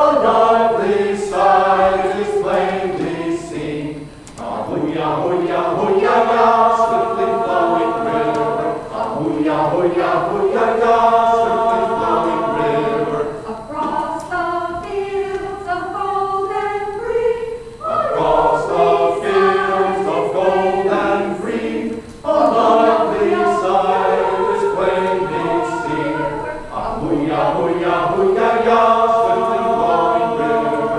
lively sight is plainly seen. Hoo-yah, hoo-yah, hoo-yah-yah, swiftly flowing river. Hoo-yah, hoo-yah, hoo-yah-yah, swiftly flowing river. Across the fields of gold and green. Across the fields of gold and green, a lively sight is plainly seen. Hoo-yah, hoo-yah, hoo-yah-yah, swiftly flowing river.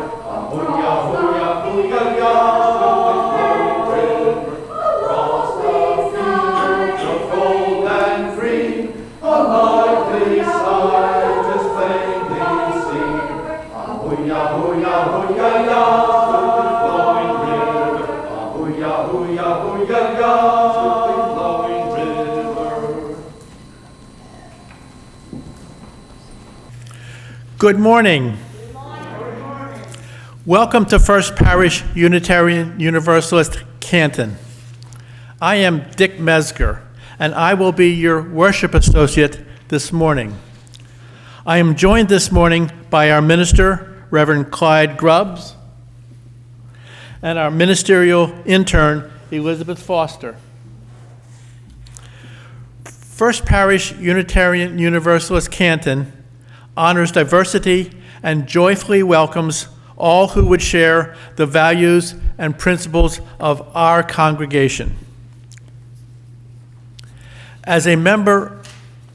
Hoo-yah, hoo-yah, hoo-yah-yah, swiftly flowing river. Across the fields of gold and green, a lively sight is plainly seen. Hoo-yah, hoo-yah, hoo-yah-yah, swiftly flowing river. Hoo-yah, hoo-yah, hoo-yah-yah, swiftly flowing river. Good morning. Welcome to First Parish Unitarian Universalist, Canton. I am Dick Mesger, and I will be your worship associate this morning. I am joined this morning by our minister, Reverend Clyde Grubbs, and our ministerial intern, Elizabeth Foster. First Parish Unitarian Universalist, Canton honors diversity and joyfully welcomes all who would share the values and principles of our congregation. As a member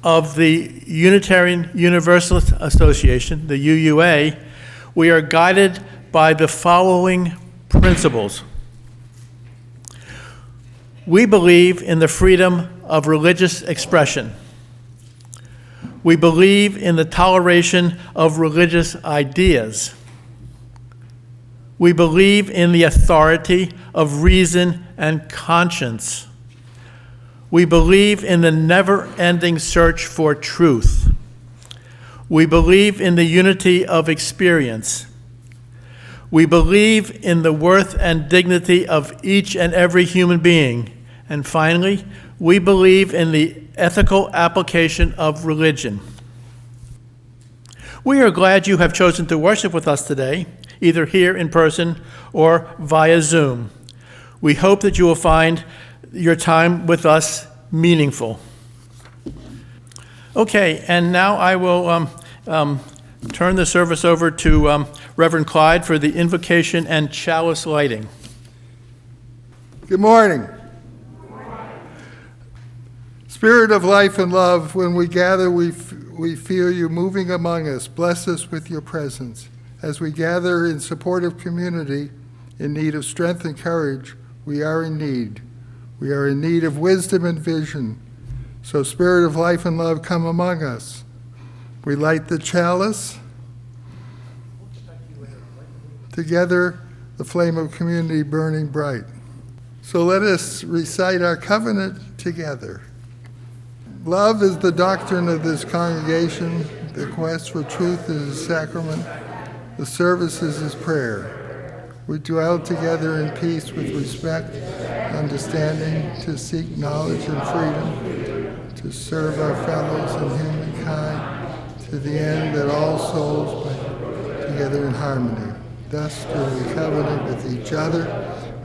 of the Unitarian Universalist Association, the UUA, we are guided by the following principles. We believe in the freedom of religious expression. We believe in the toleration of religious ideas. We believe in the authority of reason and conscience. We believe in the never-ending search for truth. We believe in the unity of experience. We believe in the worth and dignity of each and every human being. And finally, we believe in the ethical application of religion. We are glad you have chosen to worship with us today, either here in person or via Zoom. We hope that you will find your time with us meaningful. Okay, and now I will turn the service over to Reverend Clyde for the invocation and chalice lighting. Good morning. Spirit of life and love, when we gather, we feel you moving among us. Bless us with your presence. As we gather in supportive community in need of strength and courage, we are in need. We are in need of wisdom and vision. So, Spirit of life and love, come among us. We light the chalice. Together, the flame of community burning bright. So let us recite our covenant together. Love is the doctrine of this congregation. The quest for truth is a sacrament. The service is his prayer. We dwell together in peace with respect, understanding, to seek knowledge and freedom, to serve our fellows and humankind, to the end that all souls may together in harmony. Thus do we covenant with each other,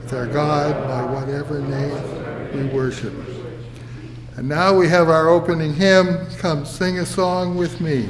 with our God, by whatever name we worship. And now we have our opening hymn. Come sing a song with me.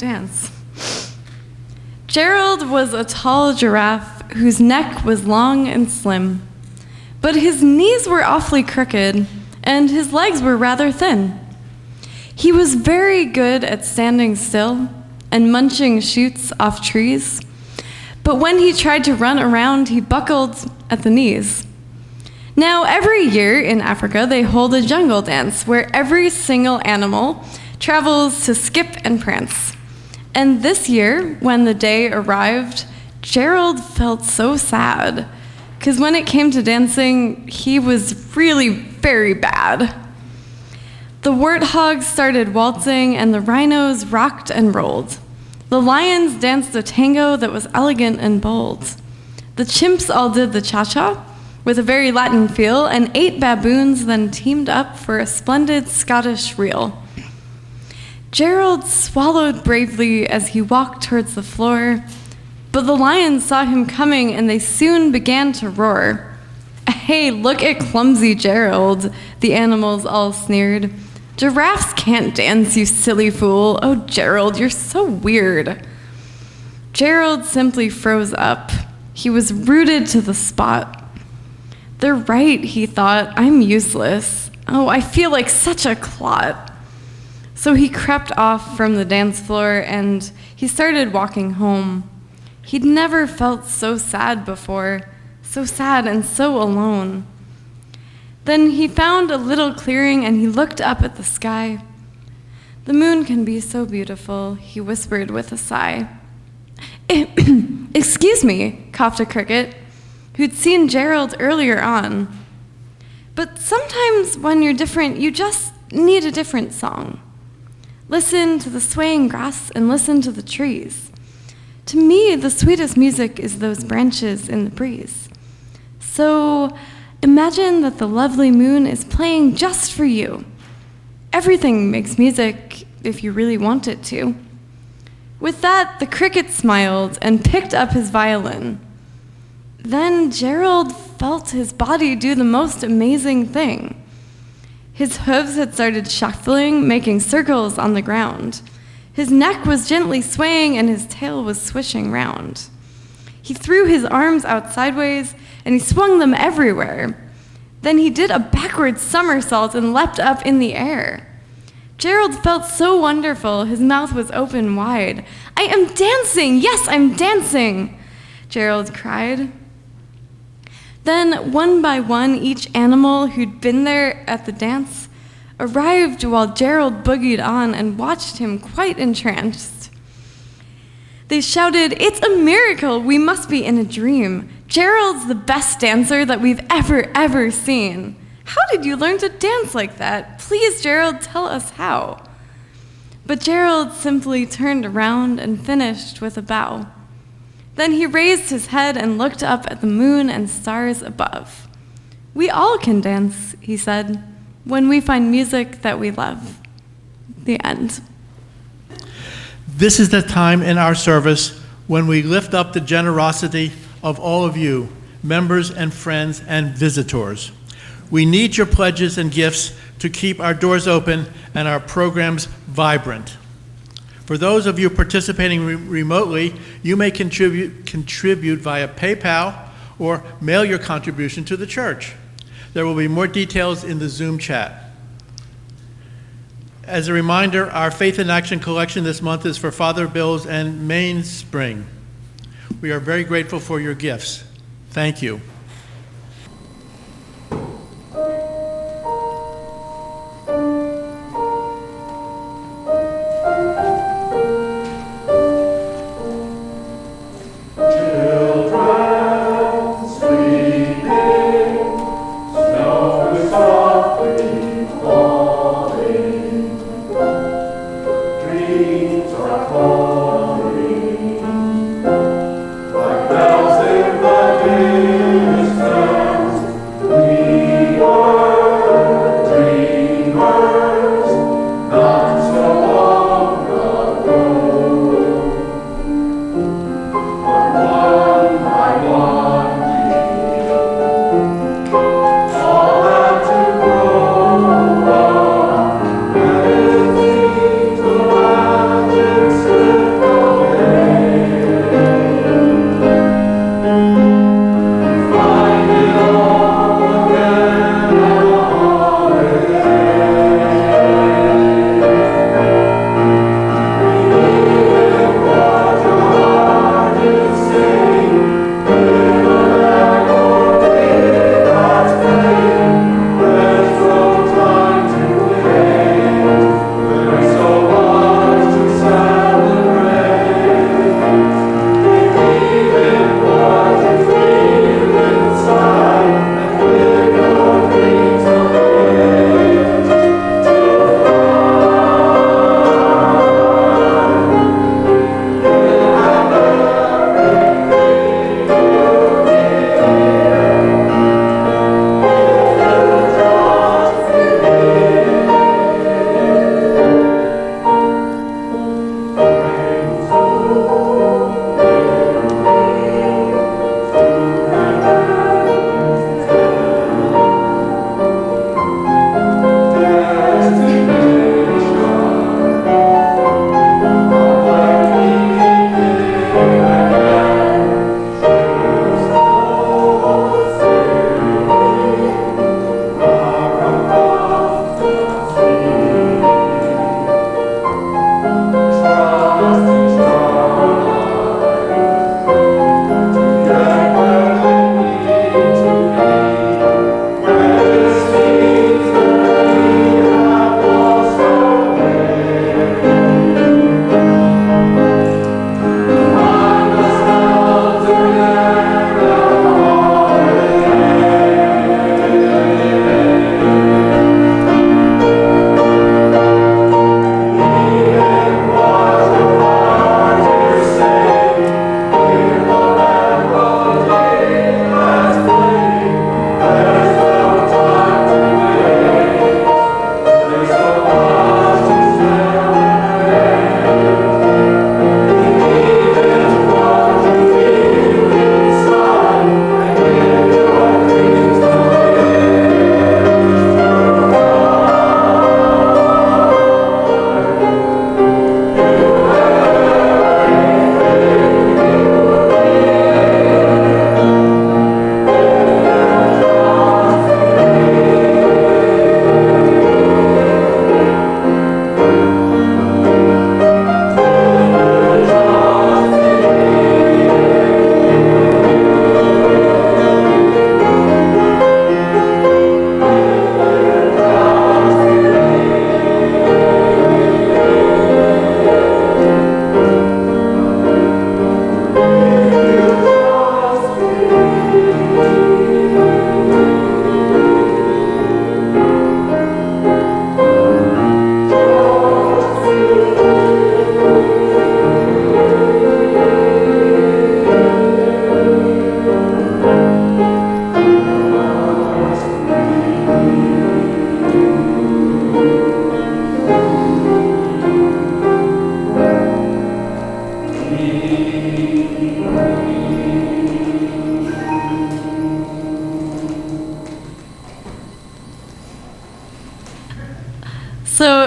dance. Gerald was a tall giraffe whose neck was long and slim, but his knees were awfully crooked and his legs were rather thin. He was very good at standing still and munching shoots off trees, but when he tried to run around, he buckled at the knees. Now, every year in Africa, they hold a jungle dance where every single animal travels to skip and prance. And this year, when the day arrived, Gerald felt so sad, because when it came to dancing, he was really very bad. The warthogs started waltzing, and the rhinos rocked and rolled. The lions danced a tango that was elegant and bold. The chimps all did the cha-cha, with a very Latin feel, and 8 baboons then teamed up for a splendid Scottish reel. Gerald swallowed bravely as he walked towards the floor, but the lions saw him coming and they soon began to roar. "Hey, look at clumsy Gerald," the animals all sneered. "Giraffes can't dance, you silly fool. Oh, Gerald, you're so weird." Gerald simply froze up. He was rooted to the spot. "They're right," he thought. "I'm useless. Oh, I feel like such a clot." So he crept off from the dance floor and he started walking home. He'd never felt so sad before, so sad and so alone. Then he found a little clearing and he looked up at the sky. "The moon can be so beautiful," he whispered with a sigh. "Excuse me," coughed a cricket, who'd seen Gerald earlier on. "But sometimes when you're different, you just need a different song. Listen to the swaying grass and listen to the trees. To me, the sweetest music is those branches in the breeze. So imagine that the lovely moon is playing just for you. Everything makes music if you really want it to." With that, the cricket smiled and picked up his violin. Then Gerald felt his body do the most amazing thing. His hooves had started shuffling, making circles on the ground. His neck was gently swaying and his tail was swishing round. He threw his arms out sideways and he swung them everywhere. Then he did a backward somersault and leapt up in the air. Gerald felt so wonderful, his mouth was open wide. "I am dancing! Yes, I'm dancing!" Gerald cried. Then, one by one, each animal who'd been there at the dance arrived while Gerald boogied on and watched him quite entranced. They shouted, "It's a miracle! We must be in a dream. Gerald's the best dancer that we've ever seen. How did you learn to dance like that? Please, Gerald, tell us how." But Gerald simply turned around and finished with a bow. Then he raised his head and looked up at the moon and stars above. "We all can dance," he said, "when we find music that we love." The end. This is the time in our service when we lift up the generosity of all of you, members and friends and visitors. We need your pledges and gifts to keep our doors open and our programs vibrant. For those of you participating remotely, you may contribute via PayPal or mail your contribution to the church. There will be more details in the Zoom chat. As a reminder, our Faith in Action collection this month is for Father Bills and Mainspring. We are very grateful for your gifts. Thank you. Like bells in the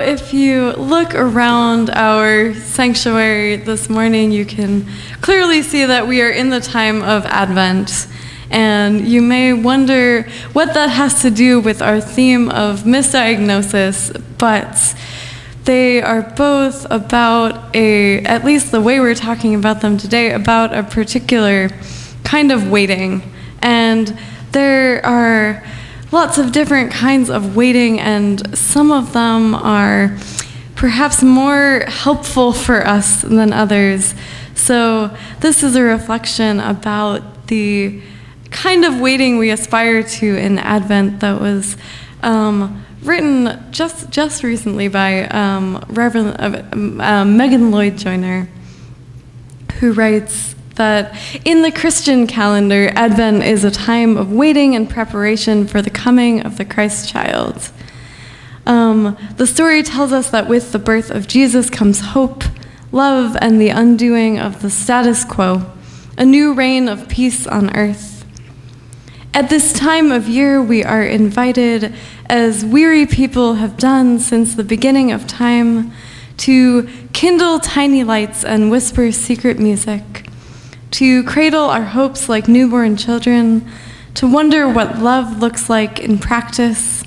if you look around our sanctuary this morning, you can clearly see that we are in the time of Advent. And you may wonder what that has to do with our theme of misdiagnosis, but they are both about at least the way we're talking about them today, about a particular kind of waiting. And there are lots of different kinds of waiting, and some of them are perhaps more helpful for us than others. So this is a reflection about the kind of waiting we aspire to in Advent that was written just recently by Reverend Megan Lloyd Joyner, who writes that in the Christian calendar, Advent is a time of waiting and preparation for the coming of the Christ child. The story tells us that with the birth of Jesus comes hope, love, and the undoing of the status quo, a new reign of peace on earth. At this time of year, we are invited, as weary people have done since the beginning of time, to kindle tiny lights and whisper secret music, to cradle our hopes like newborn children, to wonder what love looks like in practice,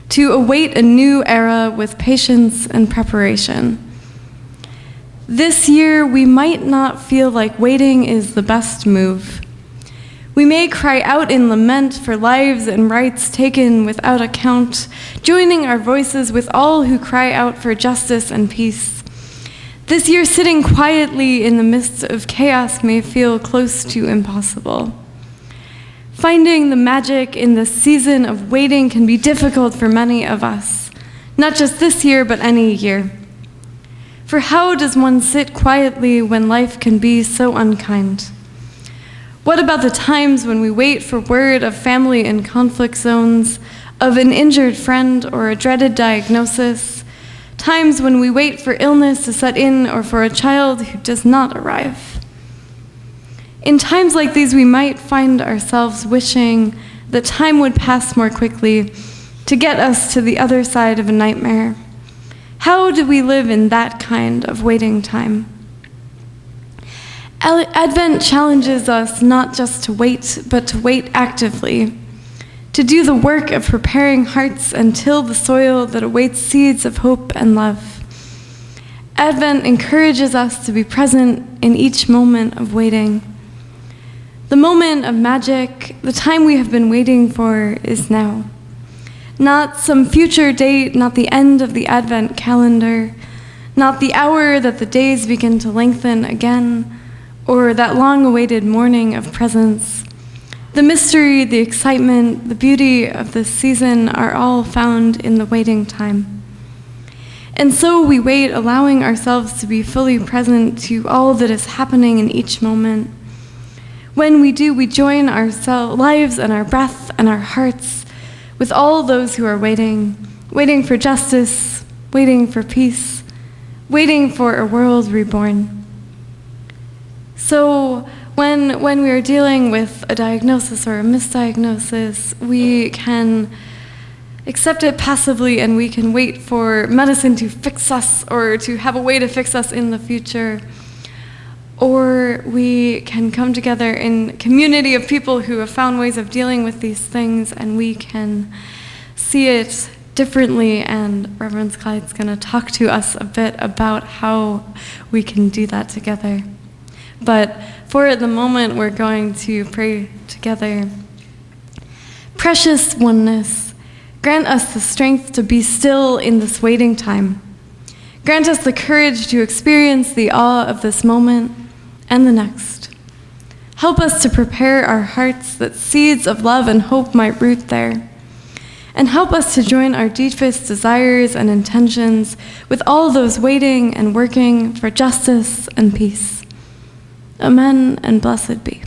to await a new era with patience and preparation. This year, we might not feel like waiting is the best move. We may cry out in lament for lives and rights taken without account, joining our voices with all who cry out for justice and peace. This year, sitting quietly in the midst of chaos may feel close to impossible. Finding the magic in the season of waiting can be difficult for many of us, not just this year, but any year. For how does one sit quietly when life can be so unkind? What about the times when we wait for word of family in conflict zones, of an injured friend or a dreaded diagnosis? Times when we wait for illness to set in or for a child who does not arrive. In times like these, we might find ourselves wishing that time would pass more quickly to get us to the other side of a nightmare. How do we live in that kind of waiting time? Advent challenges us not just to wait, but to wait actively, to do the work of preparing hearts and till the soil that awaits seeds of hope and love. Advent encourages us to be present in each moment of waiting. The moment of magic, the time we have been waiting for, is now. Not some future date, not the end of the Advent calendar, not the hour that the days begin to lengthen again, or that long-awaited morning of presence. The mystery, the excitement, the beauty of this season are all found in the waiting time. And so we wait, allowing ourselves to be fully present to all that is happening in each moment. When we do, we join our lives and our breath and our hearts with all those who are waiting for justice, waiting for peace, waiting for a world reborn. So when we are dealing with a diagnosis or a misdiagnosis, we can accept it passively and we can wait for medicine to fix us or to have a way to fix us in the future. Or we can come together in community of people who have found ways of dealing with these things, and we can see it differently, and Reverend Clyde's going to talk to us a bit about how we can do that together. But for the moment, we're going to pray together. Precious oneness, grant us the strength to be still in this waiting time. Grant us the courage to experience the awe of this moment and the next. Help us to prepare our hearts that seeds of love and hope might root there. And help us to join our deepest desires and intentions with all those waiting and working for justice and peace. Amen, and blessed be.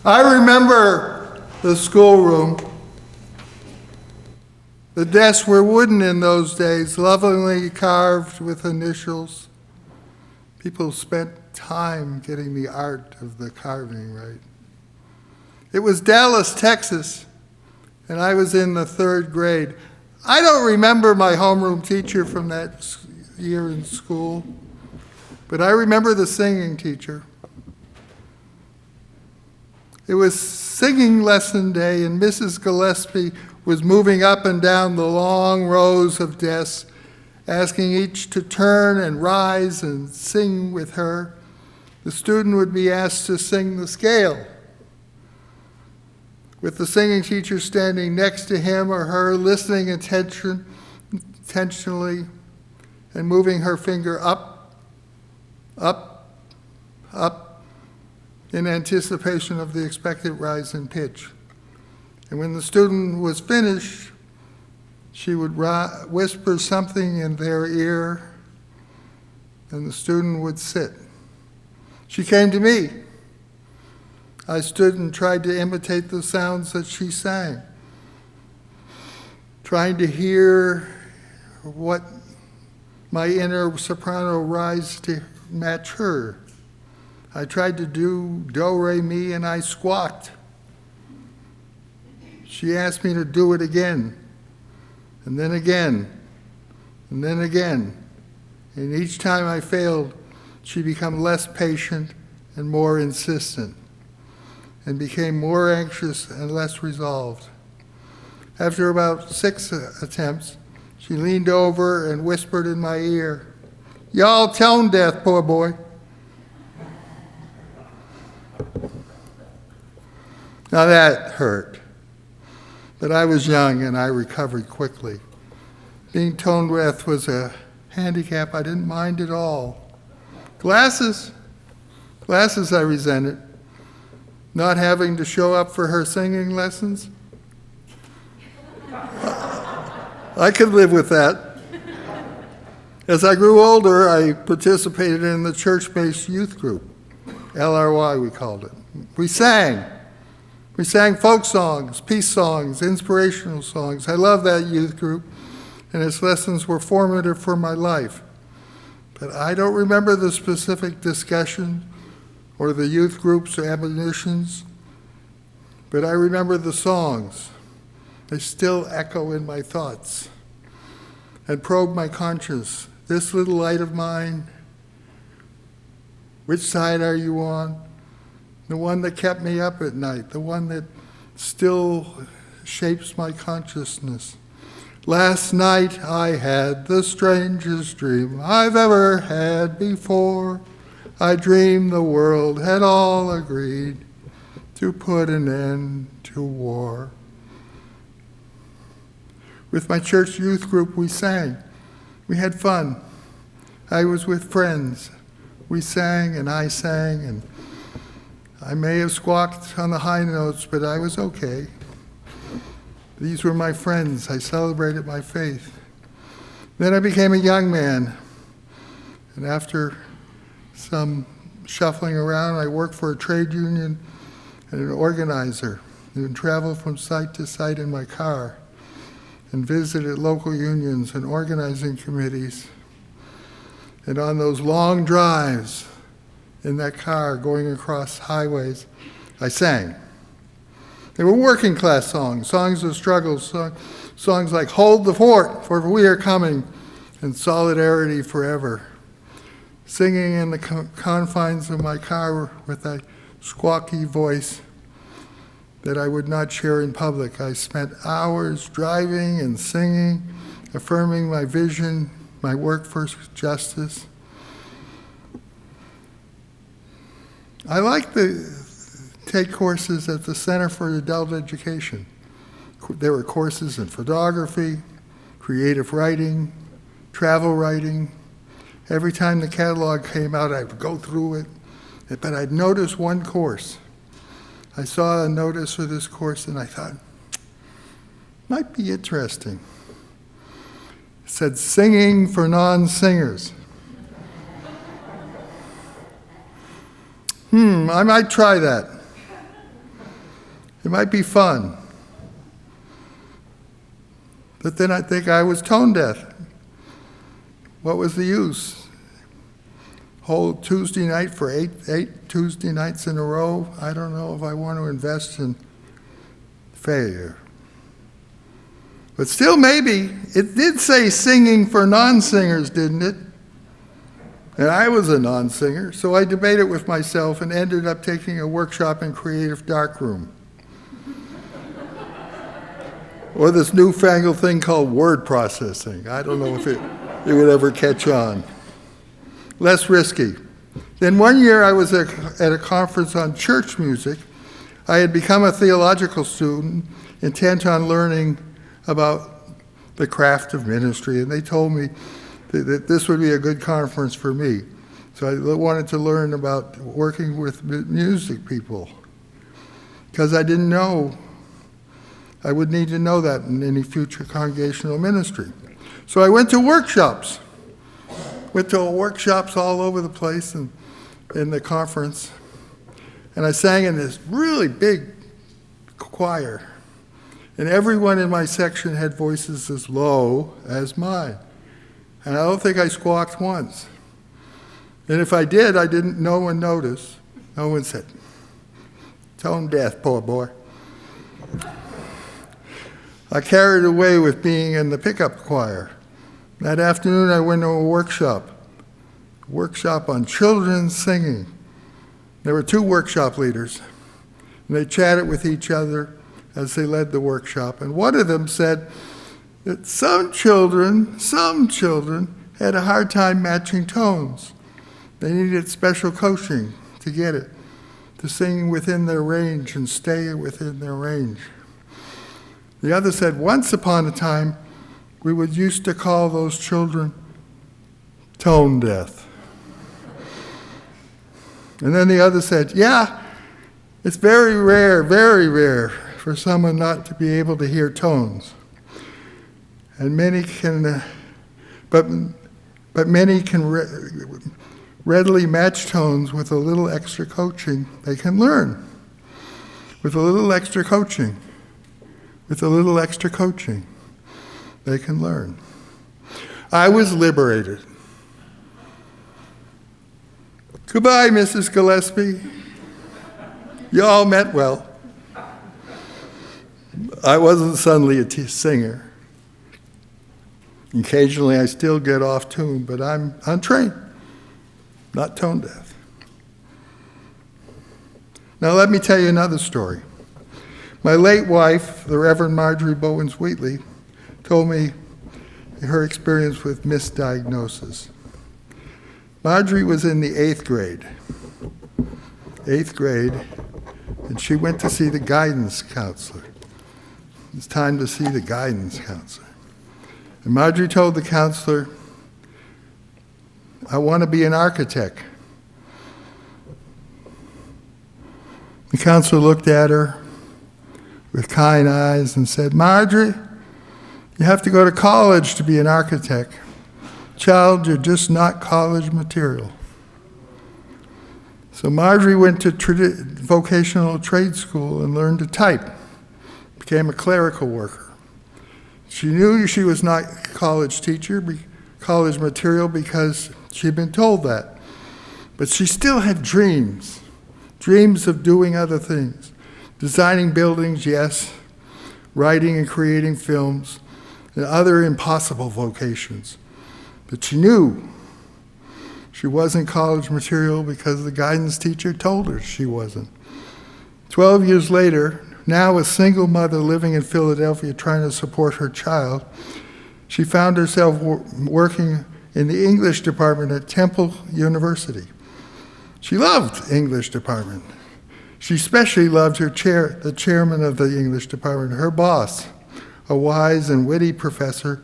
I remember the schoolroom. The desks were wooden in those days, lovingly carved with initials. People spent time getting the art of the carving right. It was Dallas, Texas, and I was in the 3rd grade. I don't remember my homeroom teacher from that year in school, but I remember the singing teacher. It was singing lesson day, and Mrs. Gillespie was moving up and down the long rows of desks, asking each to turn and rise and sing with her. The student would be asked to sing the scale, with the singing teacher standing next to him or her, listening intentionally and moving her finger up, up, up, in anticipation of the expected rise in pitch. And when the student was finished, she would whisper something in their ear, and the student would sit. She came to me. I stood and tried to imitate the sounds that she sang, trying to hear what my inner soprano rise to match her. I tried to do do, re, mi, and I squawked. She asked me to do it again, and then again, and then again. And each time I failed, she became less patient and more insistent, and became more anxious and less resolved. After about 6 attempts, she leaned over and whispered in my ear, "Y'all tone deaf, poor boy." Now that hurt, but I was young and I recovered quickly. Being tone deaf was a handicap I didn't mind at all. Glasses I resented. Not having to show up for her singing lessons. I could live with that. As I grew older, I participated in the church-based youth group, LRY we called it. We sang folk songs, peace songs, inspirational songs. I love that youth group, and its lessons were formative for my life. But I don't remember the specific discussion or the youth group's admonitions, but I remember the songs. They still echo in my thoughts and probe my conscience. This little light of mine, which side are you on? The one that kept me up at night, the one that still shapes my consciousness. Last night I had the strangest dream I've ever had before. I dreamed the world had all agreed to put an end to war. With my church youth group, we sang. We had fun. I was with friends. We sang and I sang, and I may have squawked on the high notes, but I was okay. These were my friends. I celebrated my faith. Then I became a young man, and after some shuffling around, I worked for a trade union and an organizer and traveled from site to site in my car and visited local unions and organizing committees. And on those long drives in that car going across highways, I sang. They were working class songs, songs of struggle, songs like "Hold the Fort, for we are coming," and "Solidarity Forever." singing in the confines of my car with a squawky voice that I would not share in public. I spent hours driving and singing, affirming my vision, my work for justice. I like to take courses at the Center for Adult Education. There were courses in photography, creative writing, travel writing. Every time the catalog came out, I would go through it. But I'd notice one course. I saw a notice for this course and I thought, might be interesting. It said, singing for non-singers. I might try that. It might be fun. But then I think I was tone deaf. What was the use? Whole Tuesday night for eight Tuesday nights in a row? I don't know if I want to invest in failure. But still, maybe. It did say singing for non-singers, didn't it? And I was a non-singer, so I debated with myself and ended up taking a workshop in creative darkroom. Or this newfangled thing called word processing. I don't know if it would ever catch on. Less risky. Then one year I was at a conference on church music. I had become a theological student, intent on learning about the craft of ministry, and they told me that this would be a good conference for me. So I wanted to learn about working with music people, because I didn't know I would need to know that in any future congregational ministry. So I went to workshops. Went to workshops all over the place and in the conference. And I sang in this really big choir. And everyone in my section had voices as low as mine. And I don't think I squawked once. And if I did, no one noticed. No one said, tone deaf, poor boy. I carried away with being in the pickup choir. That afternoon I went to a workshop on children's singing. There were 2 workshop leaders, and they chatted with each other as they led the workshop. And one of them said that some children had a hard time matching tones. They needed special coaching to get it, to sing within their range and stay within their range. The other said, once upon a time, we would used to call those children tone deaf. And then the other said, yeah, it's very rare for someone not to be able to hear tones. And many can, but many can readily match tones with a little extra coaching they can learn. With a little extra coaching, they can learn. I was liberated. Goodbye, Mrs. Gillespie. You all meant well. I wasn't suddenly a singer. Occasionally I still get off tune, but I'm untrained, not tone deaf. Now let me tell you another story. My late wife, the Reverend Marjorie Bowens-Wheatley, told me her experience with misdiagnosis. Marjorie was in the 8th grade, and she went to see the guidance counselor. It's time to see the guidance counselor. And Marjorie told the counselor, I want to be an architect. The counselor looked at her with kind eyes and said, Marjorie, you have to go to college to be an architect. Child, you're just not college material. So Marjorie went to vocational trade school and learned to type, became a clerical worker. She knew she was not college material because she'd been told that. But she still had dreams of doing other things. Designing buildings, yes, writing and creating films, and other impossible vocations. But she knew She wasn't college material because the guidance teacher told her she wasn't. 12 years later, now a single mother living in Philadelphia trying to support her child, she found herself working in the English department at Temple University. She loved English department. She especially loved the chairman of the English department, her boss, a wise and witty professor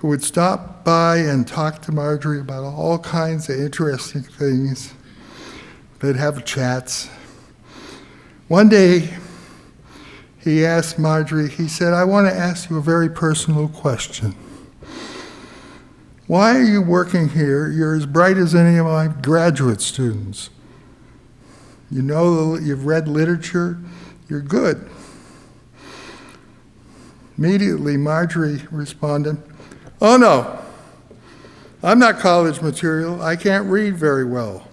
who would stop by and talk to Marjorie about all kinds of interesting things. They'd have chats. One day, he asked Marjorie, he said, "I want to ask you a very personal question. Why are you working here? You're as bright as any of my graduate students. You know, you've read literature, you're good." Immediately, Marjorie responded, "Oh no, I'm not college material. I can't read very well.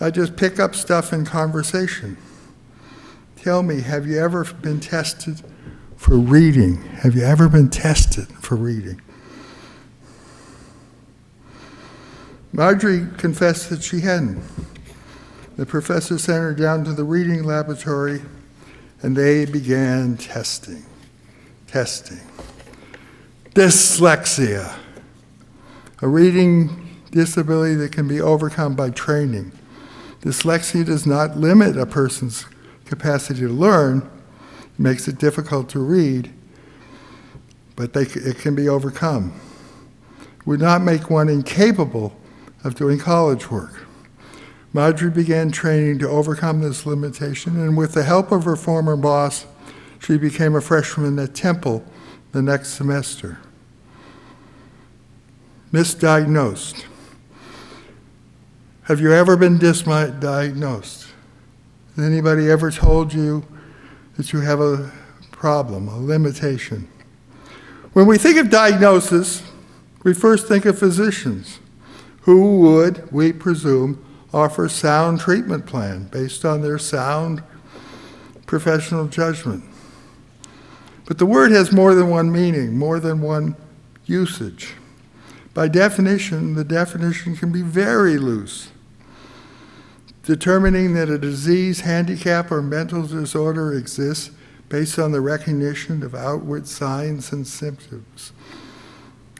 I just pick up stuff in conversation. Tell me, have you ever been tested for reading? Have you ever been tested for reading?" Marjorie confessed that she hadn't. The professor sent her down to the reading laboratory, and they began testing. Dyslexia, a reading disability that can be overcome by training. Dyslexia does not limit a person's capacity to learn. It makes it difficult to read, but it can be overcome. It would not make one incapable of doing college work. Marjorie began training to overcome this limitation, and with the help of her former boss, she became a freshman at Temple the next semester. Misdiagnosed. Have you ever been misdiagnosed? Has anybody ever told you that you have a problem, a limitation? When we think of diagnosis, we first think of physicians who would, we presume, offer sound treatment plan based on their sound professional judgment. But the word has more than one meaning, more than one usage. By definition, the definition can be very loose. Determining that a disease, handicap, or mental disorder exists based on the recognition of outward signs and symptoms.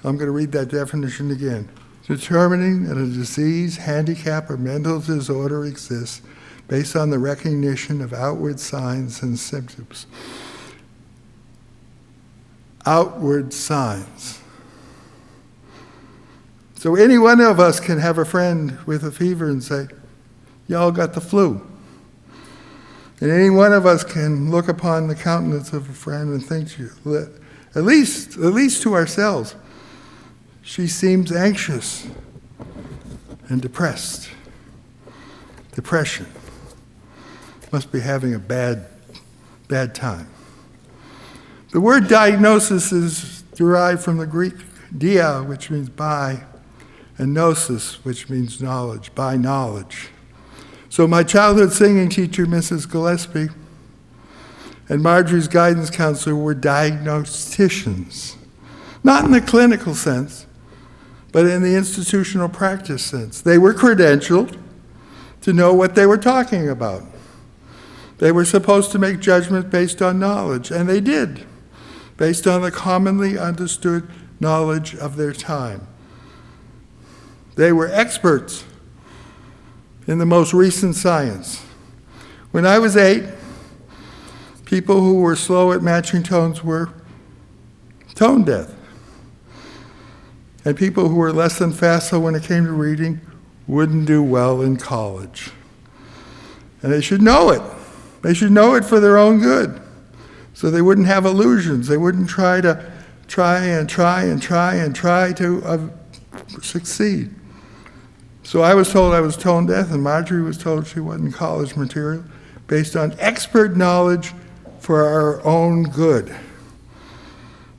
I'm going to read that definition again. Determining that a disease, handicap, or mental disorder exists based on the recognition of outward signs and symptoms. Outward signs. So any one of us can have a friend with a fever and say, "Y'all got the flu." And any one of us can look upon the countenance of a friend and think, at least to ourselves, she seems anxious and depressed. Depression. Must be having a bad time. The word diagnosis is derived from the Greek dia, which means by, and gnosis, which means knowledge, by knowledge. So my childhood singing teacher, Mrs. Gillespie, and Marjorie's guidance counselor were diagnosticians. Not in the clinical sense, but in the institutional practice sense. They were credentialed to know what they were talking about. They were supposed to make judgment based on knowledge, and they did, based on the commonly understood knowledge of their time. They were experts in the most recent science. When I was 8, people who were slow at matching tones were tone deaf. And people who were less than facile when it came to reading wouldn't do well in college. And they should know it. They should know it for their own good, so they wouldn't have illusions. They wouldn't try to succeed. So I was told I was tone deaf, and Marjorie was told she wasn't college material, based on expert knowledge for our own good.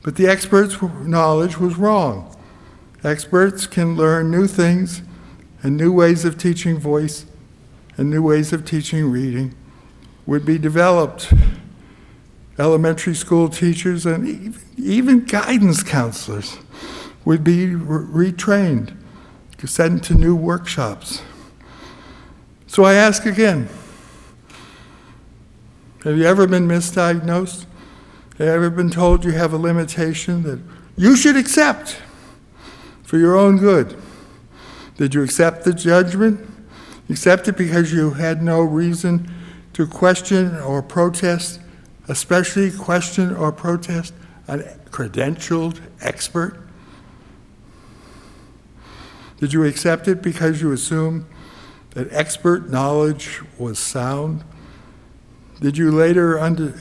But the experts' knowledge was wrong. Experts can learn new things and new ways of teaching voice and new ways of teaching reading would be developed. Elementary school teachers and even guidance counselors would be retrained. sent to new workshops. So I ask again, have you ever been misdiagnosed? Have you ever been told you have a limitation that you should accept for your own good? Did you accept the judgment? Accept it because you had no reason to question or protest, especially question or protest a credentialed expert? Did you accept it because you assumed that expert knowledge was sound? Did you later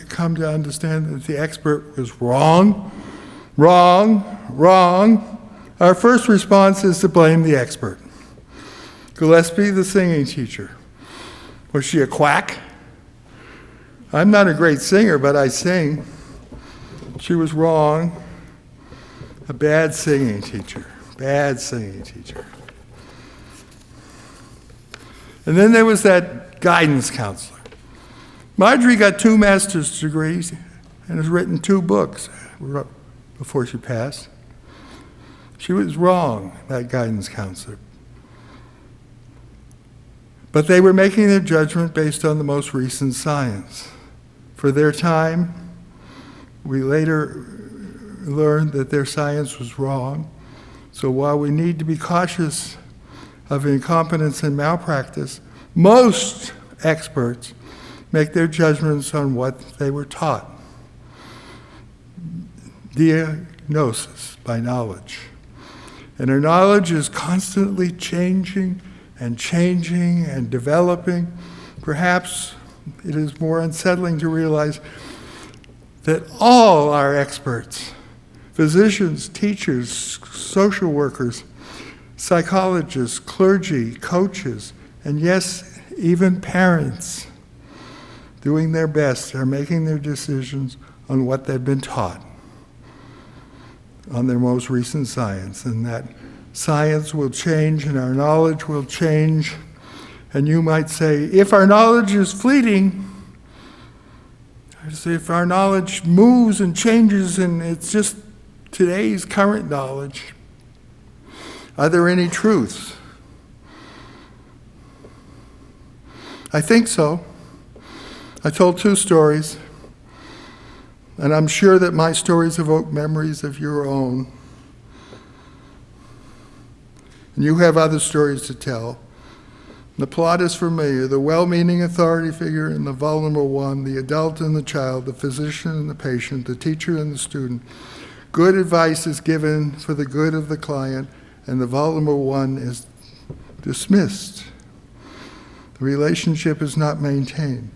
come to understand that the expert was wrong? Wrong. Our first response is to blame the expert. Gillespie, the singing teacher. Was she a quack? I'm not a great singer, but I sing. She was wrong. A bad singing teacher. Bad singing teacher. And then there was that guidance counselor. Marjorie got 2 master's degrees and has written 2 books before she passed. She was wrong, that guidance counselor. But they were making their judgment based on the most recent science. For their time, we later learned that their science was wrong. So while we need to be cautious of incompetence and malpractice, most experts make their judgments on what they were taught. Diagnosis by knowledge. And our knowledge is constantly changing and developing. Perhaps it is more unsettling to realize that all our experts, physicians, teachers, social workers, psychologists, clergy, coaches, and yes, even parents, doing their best, are making their decisions on what they've been taught, on their most recent science, and that science will change and our knowledge will change. And you might say, if our knowledge is fleeting, if our knowledge moves and changes and it's just today's current knowledge, are there any truths? I think so. I told 2 stories, and I'm sure that my stories evoke memories of your own. And you have other stories to tell. The plot is familiar. The well-meaning authority figure and the vulnerable one, the adult and the child, the physician and the patient, the teacher and the student. Good advice is given for the good of the client, and the vulnerable one is dismissed. The relationship is not maintained.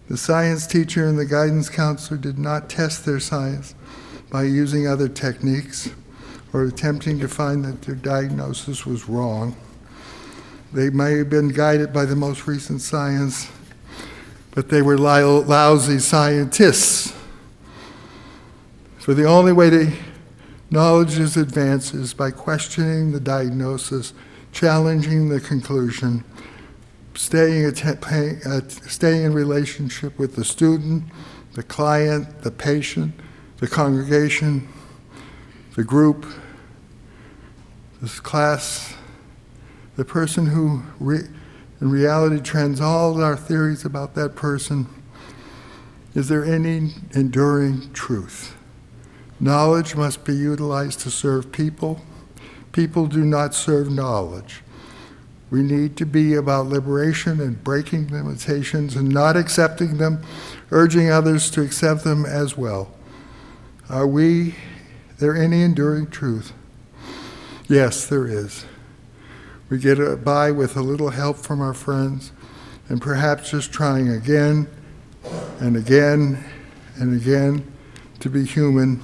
The science teacher and the guidance counselor did not test their science by using other techniques or attempting to find that their diagnosis was wrong. They may have been guided by the most recent science, but they were lousy scientists. For the only way to knowledge is advanced is by questioning the diagnosis, challenging the conclusion, staying in relationship with the student, the client, the patient, the congregation, the group, this class, the person who in reality trends all our theories about that person. Is there any enduring truth? Knowledge must be utilized to serve people. People do not serve knowledge. We need to be about liberation and breaking limitations and not accepting them, urging others to accept them as well. Are there any enduring truth? Yes, there is. We get by with a little help from our friends, and perhaps just trying again and again and again to be human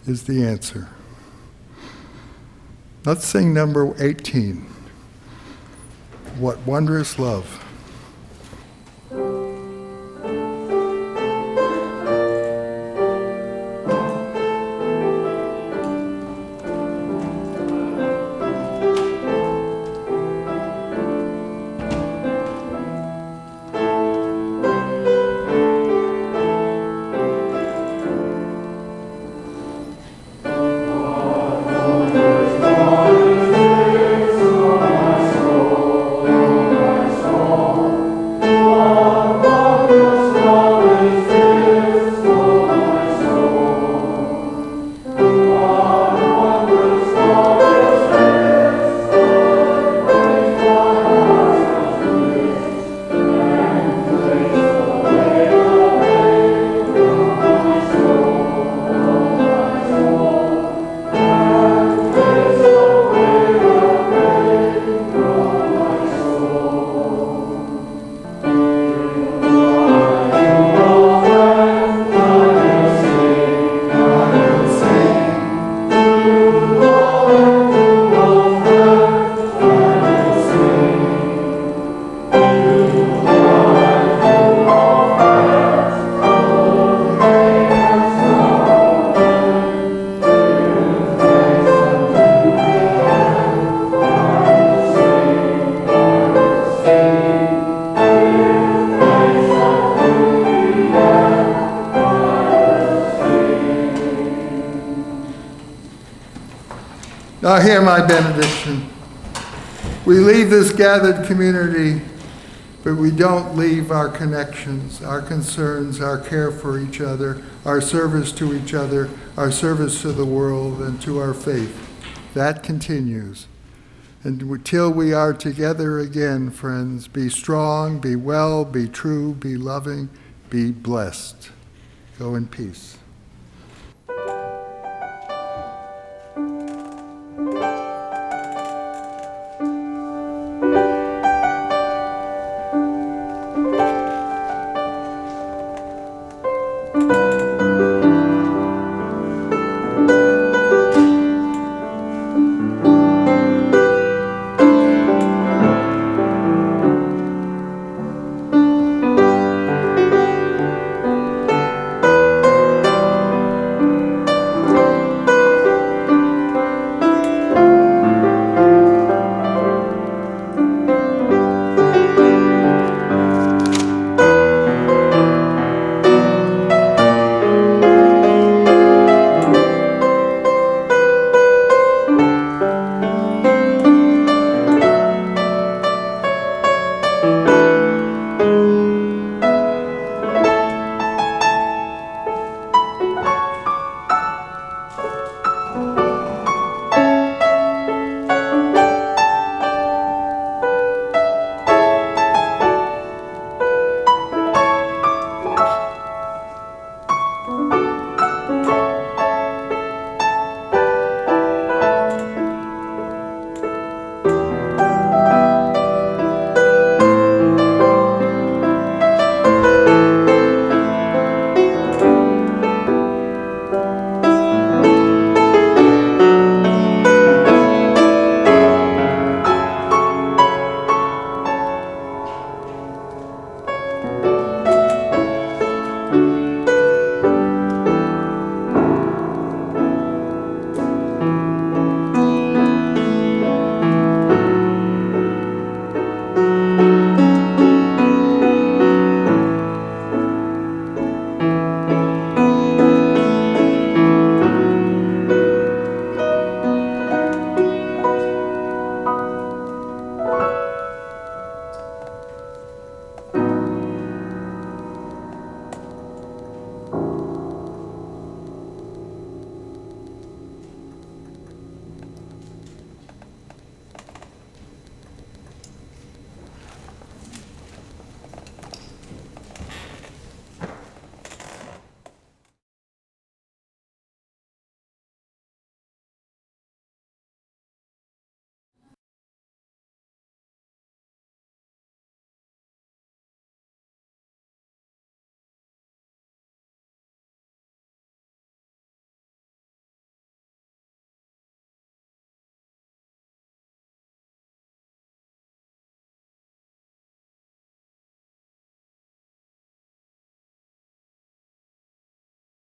is the answer. Let's sing number 18. What wondrous love. What Now hear my benediction. We leave this gathered community, but we don't leave our connections, our concerns, our care for each other, our service to each other, our service to the world and to our faith. That continues. And until we are together again, friends, be strong, be well, be true, be loving, be blessed. Go in peace.